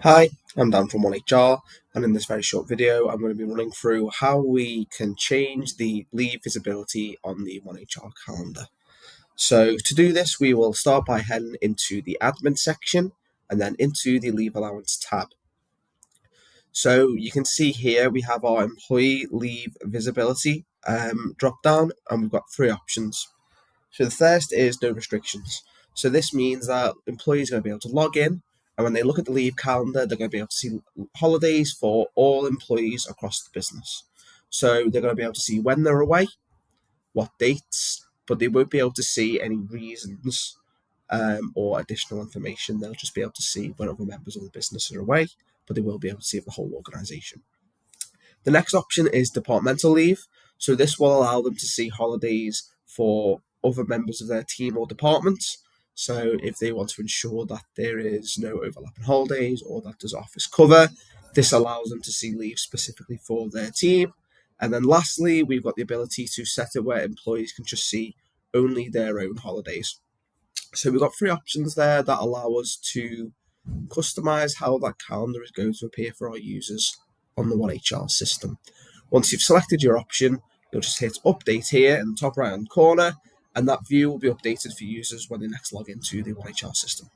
Hi, I'm Dan from oneHR, and in this very short video, I'm going to be running through how we can change the leave visibility on the oneHR calendar. So to do this, we will start by heading into the admin section and then into the leave allowance tab. So you can see here we have our employee leave visibility drop down, and we've got three options. So the first is no restrictions. So this means that employees are going to be able to log in, and when they look at the leave calendar, they're going to be able to see holidays for all employees across the business. So they're going to be able to see when they're away, what dates, but they won't be able to see any reasons or additional information. They'll just be able to see when other members of the business are away, but they will be able to see the whole organisation. The next option is departmental leave. So this will allow them to see holidays for other members of their team or departments. So if they want to ensure that there is no overlapping holidays or that there's office cover, this allows them to see leave specifically for their team. And then lastly, we've got the ability to set it where employees can just see only their own holidays. So we've got three options there that allow us to customize how that calendar is going to appear for our users on the oneHR system. Once you've selected your option, you'll just hit update here in the top right hand corner, and that view will be updated for users when they next log into the oneHR system.